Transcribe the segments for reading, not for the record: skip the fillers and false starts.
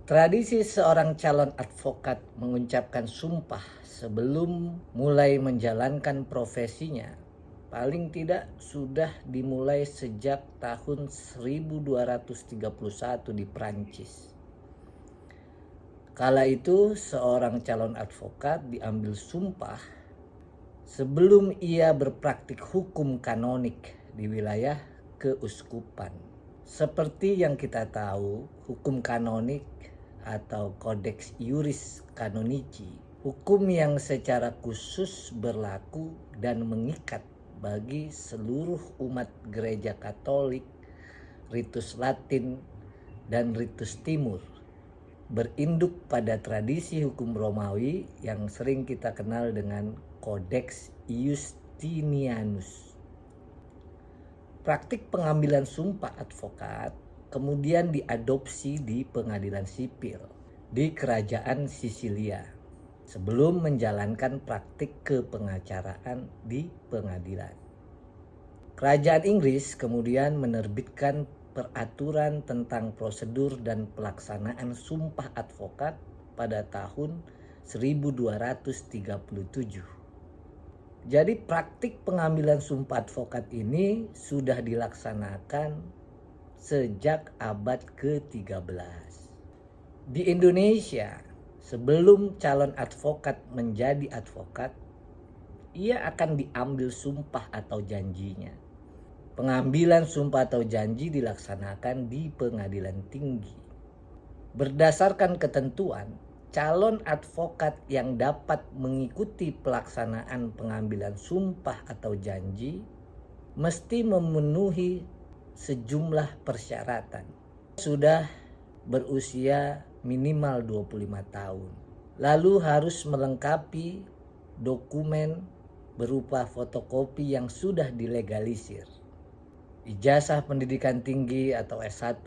Tradisi seorang calon advokat mengucapkan sumpah sebelum mulai menjalankan profesinya paling tidak sudah dimulai sejak tahun 1231 di Prancis. Kala itu seorang calon advokat diambil sumpah sebelum ia berpraktik hukum kanonik di wilayah keuskupan. Seperti yang kita tahu, hukum kanonik atau Codex Iuris Canonici, hukum yang secara khusus berlaku dan mengikat bagi seluruh umat gereja Katolik, ritus Latin dan ritus Timur, berinduk pada tradisi hukum Romawi yang sering kita kenal dengan Codex Iustinianus. Praktik pengambilan sumpah advokat kemudian diadopsi di pengadilan sipil di kerajaan Sisilia sebelum menjalankan praktik kepengacaraan di pengadilan. Kerajaan Inggris kemudian menerbitkan peraturan tentang prosedur dan pelaksanaan sumpah advokat pada tahun 1237. Jadi praktik pengambilan sumpah advokat ini sudah dilaksanakan sejak abad ke-13. Di Indonesia, sebelum calon advokat menjadi advokat, ia akan diambil sumpah atau janjinya. Pengambilan sumpah atau janji dilaksanakan di pengadilan tinggi. Berdasarkan ketentuan, calon advokat yang dapat mengikuti pelaksanaan pengambilan sumpah atau janji mesti memenuhi sejumlah persyaratan. Sudah berusia minimal 25 tahun. Lalu harus melengkapi dokumen berupa fotokopi yang sudah dilegalisir. Ijazah pendidikan tinggi atau S1,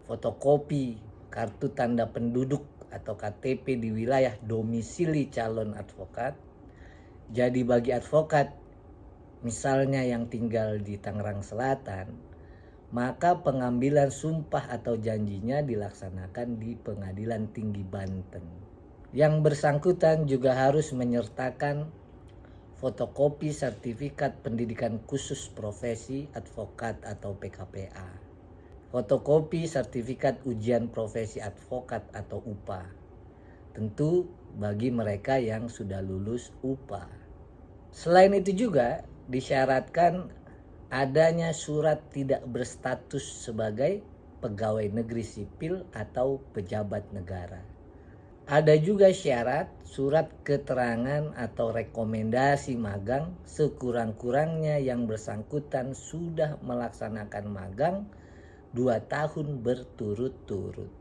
fotokopi kartu tanda penduduk atau KTP di wilayah domisili calon advokat. Jadi bagi advokat misalnya yang tinggal di Tangerang Selatan, maka pengambilan sumpah atau janjinya dilaksanakan di Pengadilan Tinggi Banten. Yang bersangkutan juga harus menyertakan fotokopi sertifikat pendidikan khusus profesi advokat atau PKPA, fotokopi sertifikat ujian profesi advokat atau UPA, tentu bagi mereka yang sudah lulus UPA. Selain itu juga disyaratkan adanya surat tidak berstatus sebagai pegawai negeri sipil atau pejabat negara. Ada juga syarat surat keterangan atau rekomendasi magang sekurang-kurangnya yang bersangkutan sudah melaksanakan magang 2 tahun berturut-turut.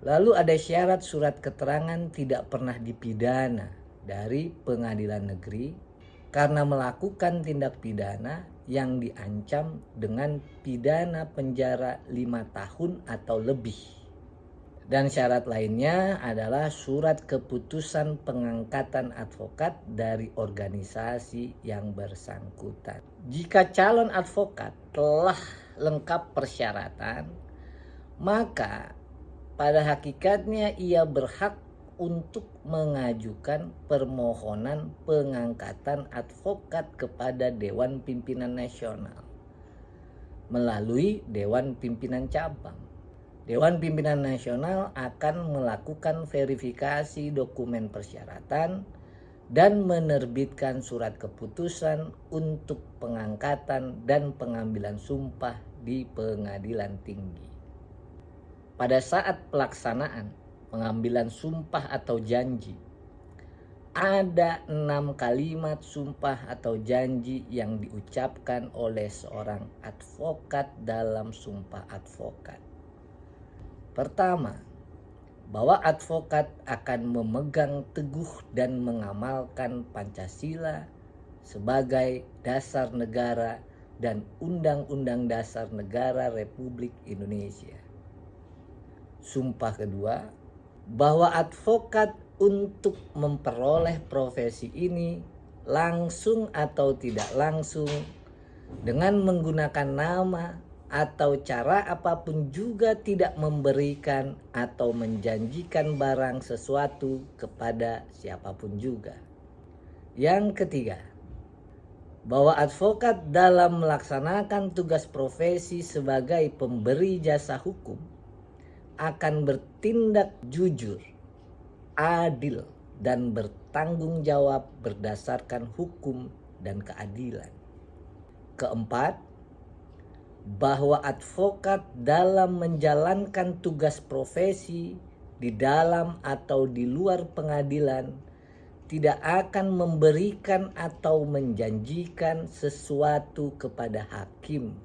Lalu ada syarat surat keterangan tidak pernah dipidana dari pengadilan negeri karena melakukan tindak pidana yang diancam dengan pidana penjara 5 tahun atau lebih. Dan syarat lainnya adalah surat keputusan pengangkatan advokat dari organisasi yang bersangkutan. Jika calon advokat telah lengkap persyaratan, maka pada hakikatnya ia berhak untuk mengajukan permohonan pengangkatan advokat kepada Dewan Pimpinan Nasional melalui Dewan Pimpinan Cabang. Dewan Pimpinan Nasional akan melakukan verifikasi dokumen persyaratan dan menerbitkan surat keputusan untuk pengangkatan dan pengambilan sumpah di pengadilan tinggi. Pada saat pelaksanaan pengambilan sumpah atau janji, ada 6 kalimat sumpah atau janji yang diucapkan oleh seorang advokat dalam sumpah advokat. Pertama, bahwa advokat akan memegang teguh dan mengamalkan Pancasila sebagai dasar negara dan Undang-Undang Dasar Negara Republik Indonesia. Sumpah kedua, bahwa advokat untuk memperoleh profesi ini langsung atau tidak langsung dengan menggunakan nama, atau cara apapun juga tidak memberikan atau menjanjikan barang sesuatu kepada siapapun juga. Yang ketiga, bahwa advokat dalam melaksanakan tugas profesi sebagai pemberi jasa hukum akan bertindak jujur, adil, dan bertanggung jawab berdasarkan hukum dan keadilan. Keempat, bahwa advokat dalam menjalankan tugas profesi di dalam atau di luar pengadilan tidak akan memberikan atau menjanjikan sesuatu kepada hakim,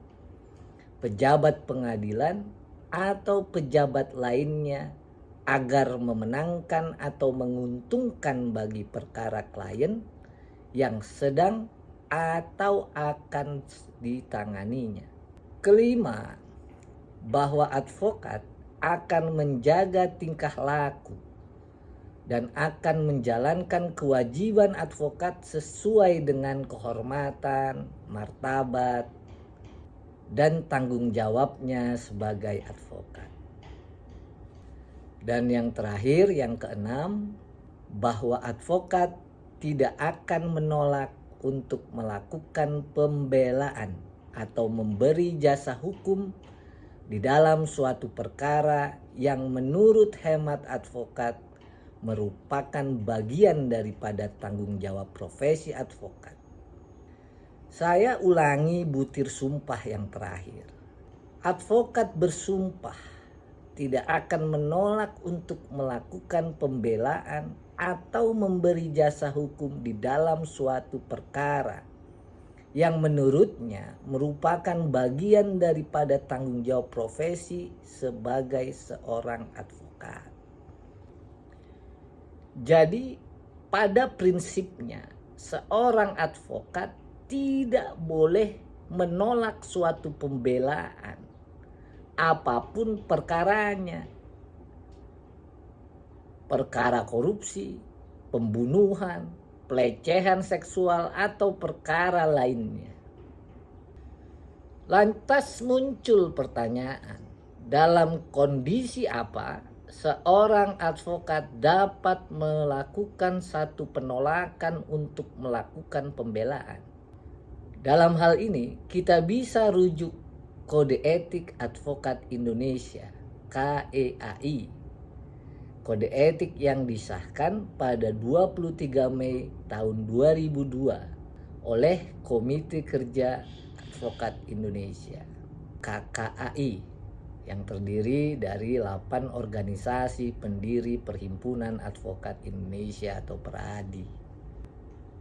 pejabat pengadilan, atau pejabat lainnya agar memenangkan atau menguntungkan bagi perkara klien yang sedang atau akan ditanganinya. Kelima, bahwa advokat akan menjaga tingkah laku dan akan menjalankan kewajiban advokat sesuai dengan kehormatan, martabat, dan tanggung jawabnya sebagai advokat. Dan yang terakhir, yang keenam, bahwa advokat tidak akan menolak untuk melakukan pembelaan atau memberi jasa hukum di dalam suatu perkara yang menurut hemat advokat merupakan bagian daripada tanggung jawab profesi advokat. Saya ulangi butir sumpah yang terakhir. Advokat bersumpah tidak akan menolak untuk melakukan pembelaan atau memberi jasa hukum di dalam suatu perkara yang menurutnya merupakan bagian daripada tanggung jawab profesi sebagai seorang advokat. Jadi pada prinsipnya seorang advokat tidak boleh menolak suatu pembelaan apapun perkaranya. Perkara korupsi, pembunuhan, pelecehan seksual atau perkara lainnya. Lantas muncul pertanyaan, dalam kondisi apa seorang advokat dapat melakukan satu penolakan untuk melakukan pembelaan? Dalam hal ini kita bisa rujuk Kode Etik Advokat Indonesia (KEAI). Kode etik yang disahkan pada 23 Mei tahun 2002 oleh Komite Kerja Advokat Indonesia (KKAI) yang terdiri dari 8 organisasi pendiri Perhimpunan Advokat Indonesia atau PERADI.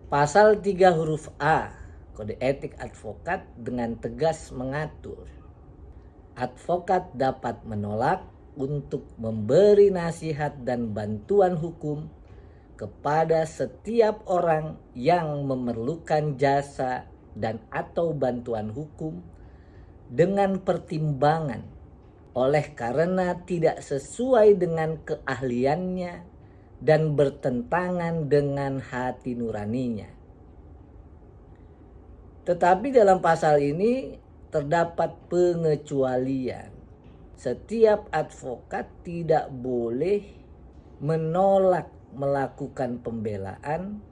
Pasal 3 huruf A Kode Etik Advokat dengan tegas mengatur, advokat dapat menolak untuk memberi nasihat dan bantuan hukum kepada setiap orang yang memerlukan jasa dan atau bantuan hukum dengan pertimbangan oleh karena tidak sesuai dengan keahliannya dan bertentangan dengan hati nuraninya. Tetapi dalam pasal ini terdapat pengecualian. Setiap advokat tidak boleh menolak melakukan pembelaan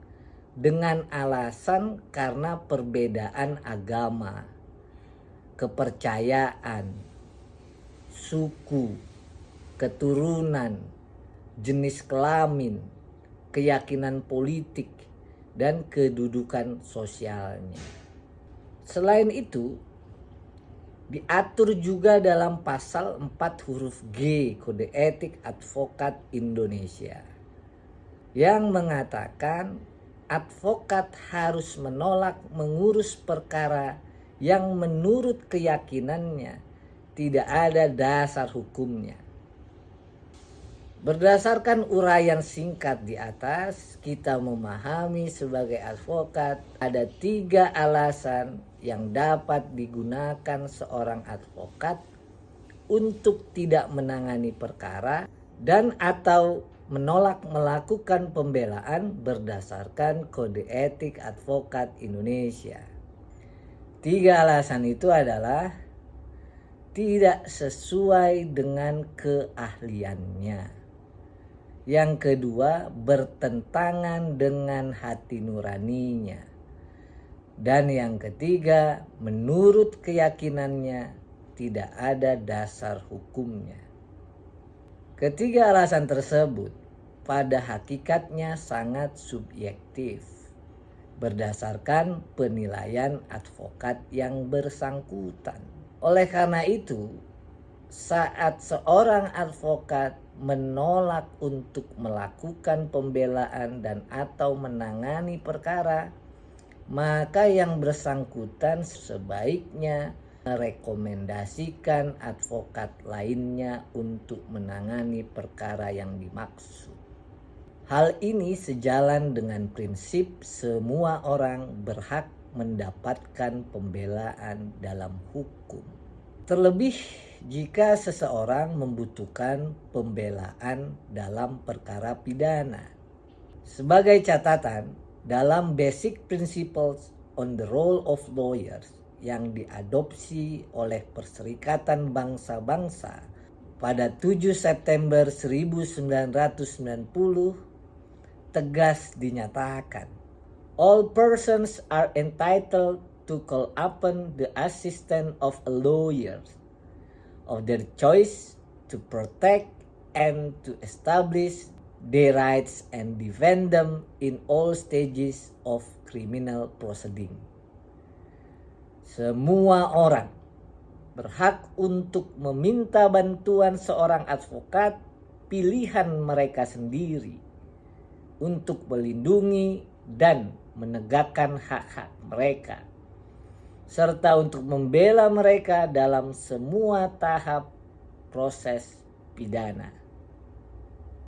dengan alasan karena perbedaan agama, kepercayaan, suku, keturunan, jenis kelamin, keyakinan politik, dan kedudukan sosialnya. Selain itu, diatur juga dalam pasal 4 huruf G Kode Etik Advokat Indonesia yang mengatakan advokat harus menolak mengurus perkara yang menurut keyakinannya tidak ada dasar hukumnya. Berdasarkan uraian singkat di atas, kita memahami sebagai advokat ada 3 alasan yang dapat digunakan seorang advokat untuk tidak menangani perkara dan atau menolak melakukan pembelaan berdasarkan Kode Etik Advokat Indonesia. 3 alasan itu adalah tidak sesuai dengan keahliannya. Yang kedua, bertentangan dengan hati nuraninya. Dan yang ketiga, menurut keyakinannya tidak ada dasar hukumnya. Ketiga alasan tersebut pada hakikatnya sangat subjektif, berdasarkan penilaian advokat yang bersangkutan. Oleh karena itu, saat seorang advokat menolak untuk melakukan pembelaan dan atau menangani perkara, maka yang bersangkutan sebaiknya merekomendasikan advokat lainnya untuk menangani perkara yang dimaksud. Hal ini sejalan dengan prinsip semua orang berhak mendapatkan pembelaan dalam hukum. Terlebih jika seseorang membutuhkan pembelaan dalam perkara pidana. Sebagai catatan, dalam Basic Principles on the Role of Lawyers yang diadopsi oleh Perserikatan Bangsa-Bangsa pada 7 September 1990 tegas dinyatakan, all persons are entitled to call upon the assistance of a lawyer of their choice to protect and to establish their rights and defend them in all stages of criminal proceeding. Semua orang berhak untuk meminta bantuan seorang advokat pilihan mereka sendiri untuk melindungi dan menegakkan hak-hak mereka, serta untuk membela mereka dalam semua tahap proses pidana.